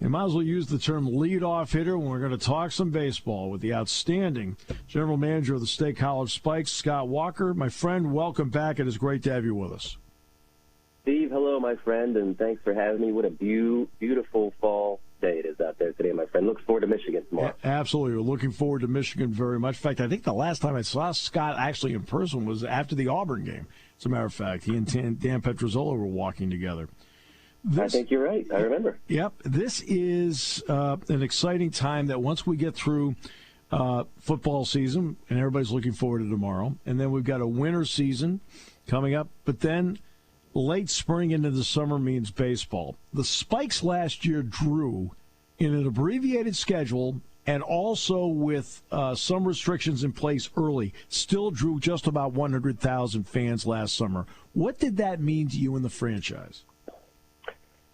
You might as well use the term leadoff hitter when we're going to talk some baseball with the outstanding general manager of the State College Spikes, Scott Walker. My friend, welcome back. It is great to have you with us. Steve, hello, my friend, and thanks for having me. What a beautiful fall day it is out there today, my friend. Looking forward to Michigan tomorrow. Absolutely. We're looking forward to Michigan very much. In fact, I think the last time I saw Scott actually in person was after the Auburn game. As a matter of fact, he and Dan Petrozola were walking together. I think you're right. I remember. Yep. This is an exciting time that once we get through football season, and everybody's looking forward to tomorrow, and then we've got a winter season coming up, but then late spring into the summer means baseball. The Spikes last year drew in an abbreviated schedule and also with some restrictions in place early, still drew just about 100,000 fans last summer. What did that mean to you and the franchise?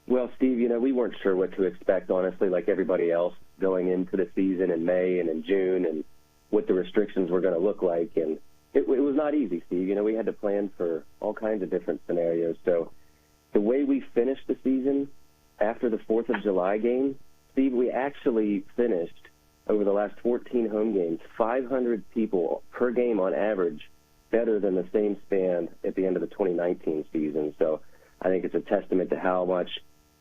Well, Steve, we weren't sure what to expect, honestly, like everybody else, going into the season in May and in June and what the restrictions were going to look like. And it was not easy, Steve. We had to plan for all kinds of different scenarios. So the way we finished the season after the 4th of July game, Steve, we actually finished over the last 14 home games, 500 people per game on average, better than the same span at the end of the 2019 season. So I think it's a testament to how much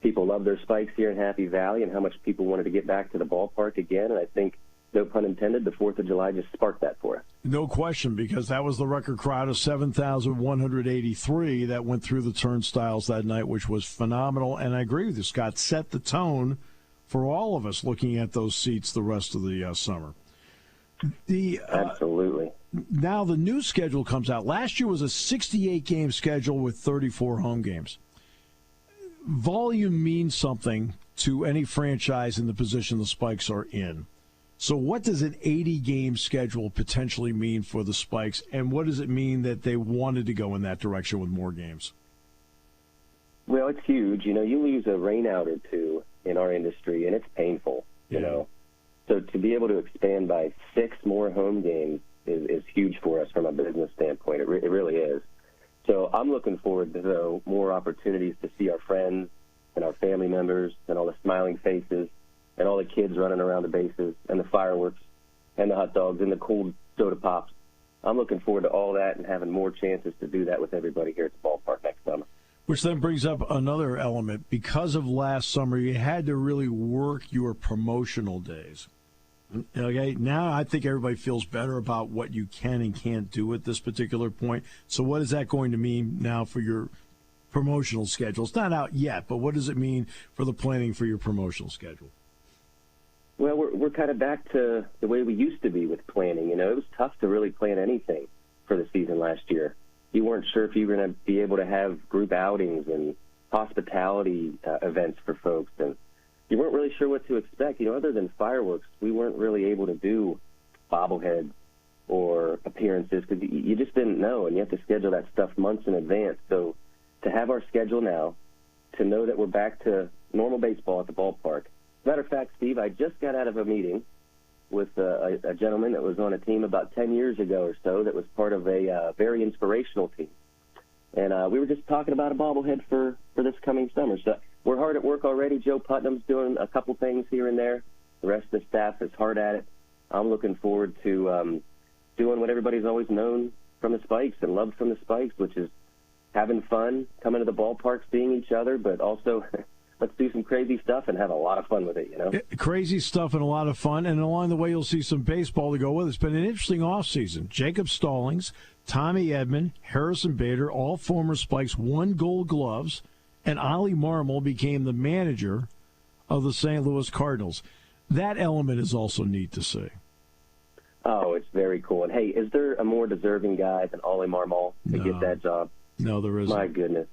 people love their Spikes here in Happy Valley and how much people wanted to get back to the ballpark again. And I think, no pun intended, the 4th of July just sparked that for us. No question, because that was the record crowd of 7,183 that went through the turnstiles that night, which was phenomenal. And I agree with you, Scott, set the tone for all of us looking at those seats the rest of the summer. Absolutely. Now the new schedule comes out. Last year was a 68-game schedule with 34 home games. Volume means something to any franchise in the position the Spikes are in. So what does an 80-game schedule potentially mean for the Spikes, and what does it mean that they wanted to go in that direction with more games? Well, it's huge. You lose a rainout or two in our industry, and it's painful, you know. So to be able to expand by 6 more home games is huge for us from a business standpoint. It really is. So I'm looking forward to more opportunities to see our friends and our family members and all the smiling faces and all the kids running around the bases and the fireworks and the hot dogs and the cold soda pops. I'm looking forward to all that and having more chances to do that with everybody here at the ballpark next summer. Which then brings up another element. Because of last summer, you had to really work your promotional days. Okay, now I think everybody feels better about what you can and can't do at this particular point. So what is that going to mean now for your promotional schedule? It's not out yet, but what does it mean for the planning for your promotional schedule? Well, we're kind of back to the way we used to be with planning. It was tough to really plan anything for the season last year. You weren't sure if you were going to be able to have group outings and hospitality events for folks, and you weren't really sure what to expect. Other than fireworks, we weren't really able to do bobbleheads or appearances because you just didn't know, and you have to schedule that stuff months in advance. So to have our schedule now, to know that we're back to normal baseball at the ballpark. Matter of fact, Steve, I just got out of a meeting with a gentleman that was on a team about 10 years ago or so that was part of a very inspirational team. And we were just talking about a bobblehead for this coming summer. So we're hard at work already. Joe Putnam's doing a couple things here and there. The rest of the staff is hard at it. I'm looking forward to doing what everybody's always known from the Spikes and loved from the Spikes, which is having fun, coming to the ballpark, seeing each other, but also let's do some crazy stuff and have a lot of fun with it, Crazy stuff and a lot of fun, and along the way you'll see some baseball to go with it. It's been an interesting offseason. Jacob Stallings, Tommy Edman, Harrison Bader, all former Spikes, won Gold Gloves, and Ollie Marmol became the manager of the St. Louis Cardinals. That element is also neat to see. Oh, it's very cool. And, hey, is there a more deserving guy than Ollie Marmol to get that job? No, there isn't. My goodness.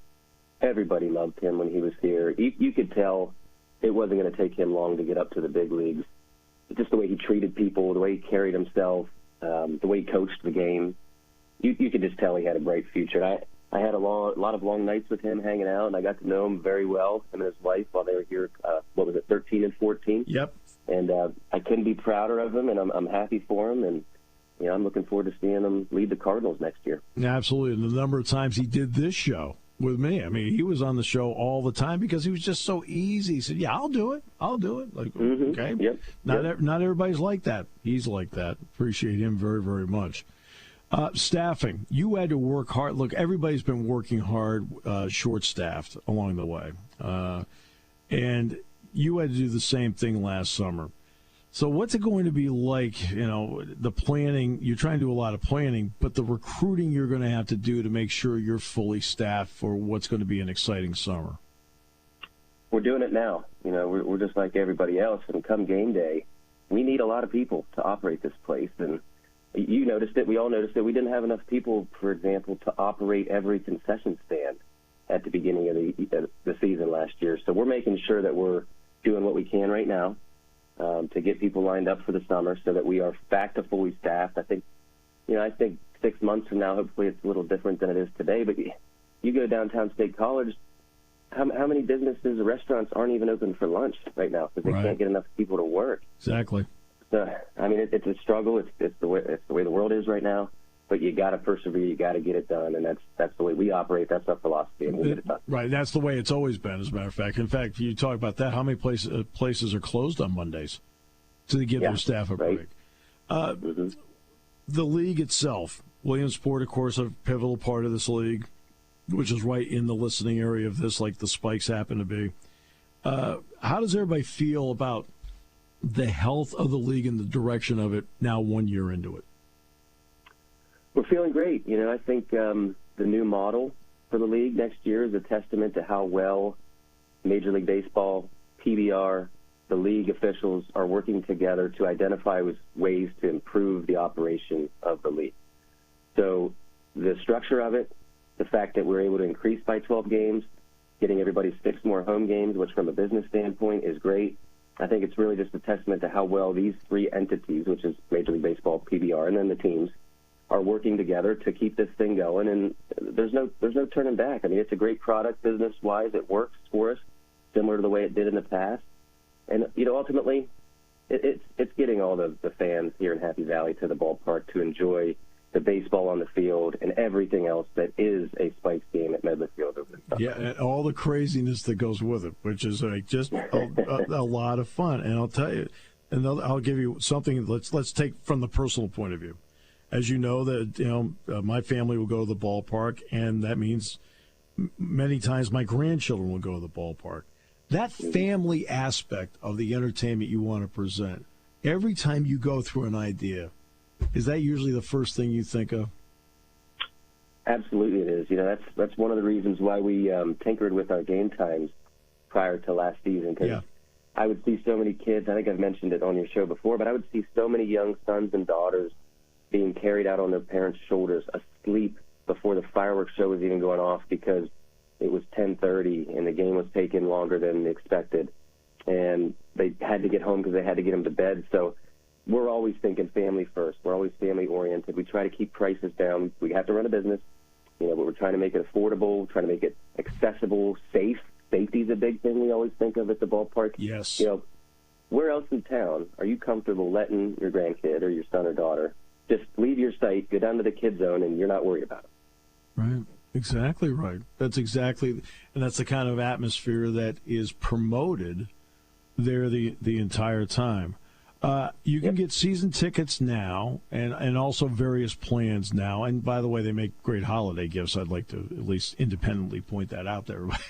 Everybody loved him when he was here. You could tell it wasn't going to take him long to get up to the big leagues. Just the way he treated people, the way he carried himself, the way he coached the game. You could just tell he had a bright future. And I had a lot of long nights with him hanging out, and I got to know him very well, him and his wife, while they were here, 13 and 14? Yep. And I couldn't be prouder of him, and I'm happy for him. And I'm looking forward to seeing him lead the Cardinals next year. Absolutely. And the number of times he did this show with me. I mean, he was on the show all the time because he was just so easy. He said, "Yeah, I'll do it. I'll do it." Like, okay, Yep. Not everybody's like that. He's like that. Appreciate him very, very much. Staffing, you had to work hard. Look, everybody's been working hard, short-staffed along the way, and you had to do the same thing last summer. So what's it going to be like, the planning? You're trying to do a lot of planning, but the recruiting you're going to have to do to make sure you're fully staffed for what's going to be an exciting summer. We're doing it now. We're just like everybody else. And come game day, we need a lot of people to operate this place. And you noticed it. We all noticed it. We didn't have enough people, for example, to operate every concession stand at the beginning of the season last year. So we're making sure that we're doing what we can right now. To get people lined up for the summer so that we are back to fully staffed. I think 6 months from now, hopefully it's a little different than it is today, but you go downtown State College, how many businesses or restaurants aren't even open for lunch right now because they can't get enough people to work? Exactly. So, I mean, it's a struggle. It's the way the world is right now, but you got to persevere. You got to get it done, and that's the way we operate. That's our philosophy, and we get it done. Right, that's the way it's always been, as a matter of fact. In fact, you talk about that. How many places are closed on Mondays to give their staff a break? The league itself, Williamsport, of course, a pivotal part of this league, which is right in the listening area of this, like the Spikes happen to be. How does everybody feel about the health of the league and the direction of it now 1 year into it? We're feeling great. I think the new model for the league next year is a testament to how well Major League Baseball, PBR, the league officials are working together to identify ways to improve the operation of the league. So the structure of it, the fact that we're able to increase by 12 games, getting everybody 6 more home games, which from a business standpoint is great. I think it's really just a testament to how well these 3 entities, which is Major League Baseball, PBR, and then the teams, are working together to keep this thing going, and there's no turning back. I mean, it's a great product business-wise. It works for us, similar to the way it did in the past. And, ultimately, it's getting all the fans here in Happy Valley to the ballpark to enjoy the baseball on the field and everything else that is a Spikes game at Medley Field over the summer. Yeah, and all the craziness that goes with it, which is just a lot of fun. And I'll tell you, and I'll give you something. Let's take from the personal point of view. As you know, that my family will go to the ballpark, and that means many times my grandchildren will go to the ballpark. That family aspect of the entertainment you want to present, every time you go through an idea, is that usually the first thing you think of? Absolutely, it is. That's one of the reasons why we tinkered with our game times prior to last season. Because I would see so many kids. I think I've mentioned it on your show before, but I would see so many young sons and daughters being carried out on their parents' shoulders, asleep before the fireworks show was even going off because it was 10:30 and the game was taking longer than expected, and they had to get home because they had to get them to bed. So we're always thinking family first. We're always family-oriented. We try to keep prices down. We have to run a business, but we're trying to make it affordable, trying to make it accessible, safe. Safety is a big thing we always think of at the ballpark. Yes. Where else in town are you comfortable letting your grandkid or your son or daughter just leave your site, go down to the kid zone, and you're not worried about it? Right. Exactly right. That's the kind of atmosphere that is promoted there the entire time. You can get season tickets now and also various plans now. And by the way, they make great holiday gifts. I'd like to at least independently point that out to everybody.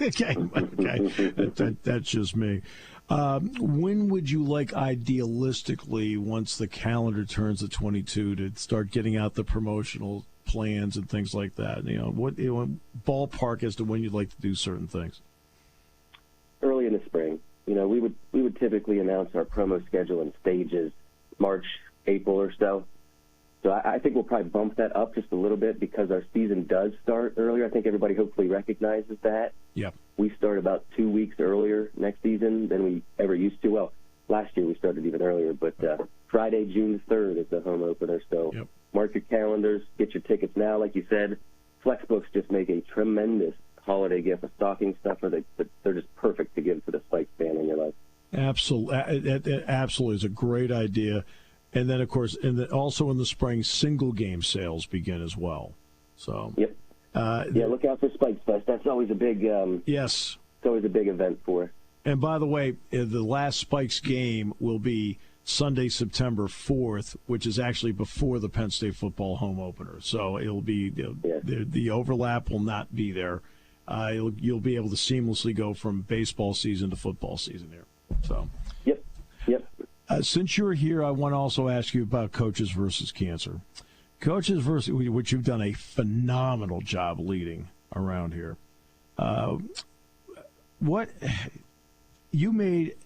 Okay. That's just me. When would you like, idealistically, once the calendar turns to 22, to start getting out the promotional plans and things like that? What ballpark as to when you'd like to do certain things? Early in the spring. We would typically announce our promo schedule in stages, March, April or so. So I think we'll probably bump that up just a little bit because our season does start earlier. I think everybody hopefully recognizes that. Yep. We start about 2 weeks earlier next season than we ever used to. Well, last year we started even earlier, but Friday, June 3rd is the home opener. So Mark your calendars, get your tickets now. Like you said, Flexbooks just make a tremendous holiday gift, a stocking stuffer that they're just perfect to give to the Spikes fan in your life. Absolutely. Absolutely. It's a great idea. And then, of course, also in the spring, single game sales begin as well. So Yep. Yeah, look out for Spikes Fest. That's always a big yes. It's always a big event for us. And by the way, the last Spikes game will be Sunday, September 4th, which is actually before the Penn State football home opener. So it'll be the overlap will not be there. You'll be able to seamlessly go from baseball season to football season here. So, yep. Since you're here, I want to also ask you about Coaches versus Cancer. Coaches versus, which you've done a phenomenal job leading around here. What you made,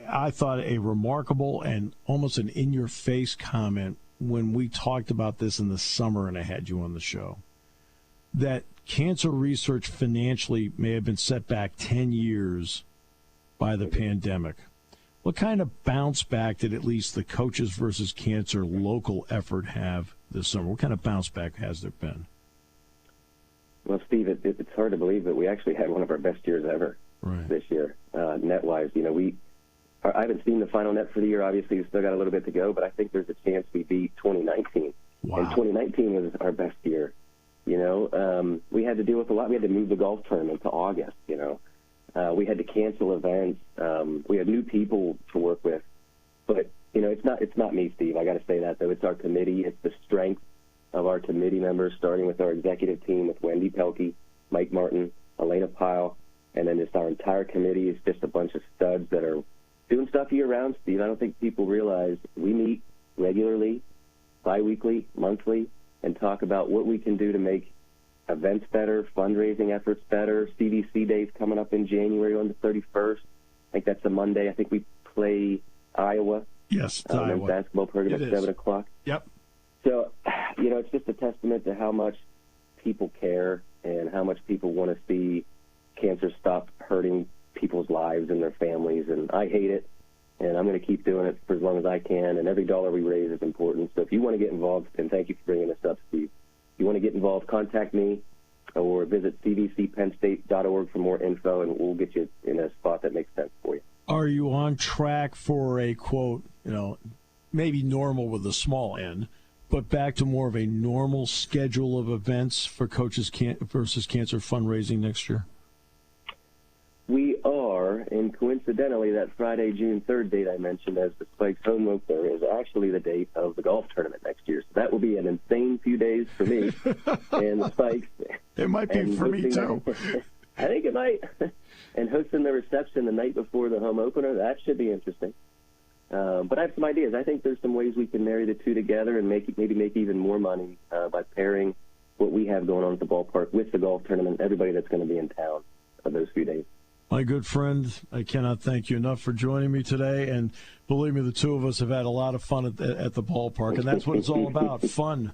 I thought, a remarkable and almost an in-your-face comment when we talked about this in the summer and I had you on the show, that cancer research financially may have been set back 10 years by the pandemic. What kind of bounce back did at least the Coaches versus Cancer local effort have this summer? What kind of bounce back has there been? Well, Steve, it's hard to believe that we actually had one of our best years ever this year, net-wise. I haven't seen the final net for the year. Obviously, we've still got a little bit to go, but I think there's a chance we beat 2019. Wow. And 2019 was our best year. We had to deal with a lot. We had to move the golf tournament to August, we had to cancel events. We had new people to work with. But, it's not me, Steve. I got to say that, though. It's our committee. It's the strength of our committee members, starting with our executive team with Wendy Pelkey, Mike Martin, Elena Pyle, and then just our entire committee is just a bunch of studs that are doing stuff year-round, Steve. I don't think people realize we meet regularly, biweekly, monthly, and talk about what we can do to make events better, fundraising efforts better. CDC Day's coming up in January on the 31st. I think that's a Monday. I think we play Iowa. Yes, Iowa. Men's basketball program at 7 o'clock. Yep. So, it's just a testament to how much people care and how much people want to see cancer stop hurting people's lives and their families. And I hate it, and I'm going to keep doing it for as long as I can. And every dollar we raise is important. So if you want to get involved, and thank you for bringing this up, Steve, if you want to get involved, contact me or visit cdcpennstate.org for more info, and we'll get you in a spot that makes sense for you. Are you on track for a, quote, maybe normal with a small n, but back to more of a normal schedule of events for Coaches versus Cancer fundraising next year? We are, and coincidentally, that Friday, June 3rd date I mentioned as the Spikes home opener is actually the date of the golf tournament next year. So that will be an insane few days for me and the Spikes. It might be for me, too. I think it might. And hosting the reception the night before the home opener, that should be interesting. But I have some ideas. I think there's some ways we can marry the two together and maybe make even more money by pairing what we have going on at the ballpark with the golf tournament, everybody that's going to be in town those few days. My good friend, I cannot thank you enough for joining me today. And believe me, the two of us have had a lot of fun at the ballpark, and that's what it's all about, fun.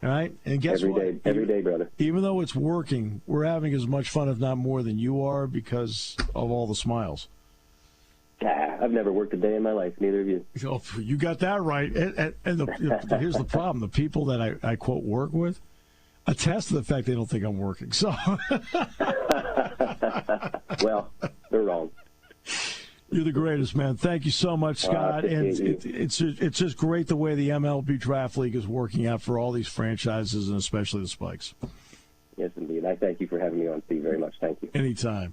All right? And guess what? Every day, brother. Even though it's working, we're having as much fun, if not more, than you are because of all the smiles. I've never worked a day in my life, neither of you. Oh, you got that right. And here's the problem. The people that I quote, work with, attest to the fact they don't think I'm working. So, well, they're wrong. You're the greatest, man. Thank you so much, Scott. And it's just great the way the MLB Draft League is working out for all these franchises and especially the Spikes. Yes, indeed. I thank you for having me on, Steve, very much. Thank you. Anytime.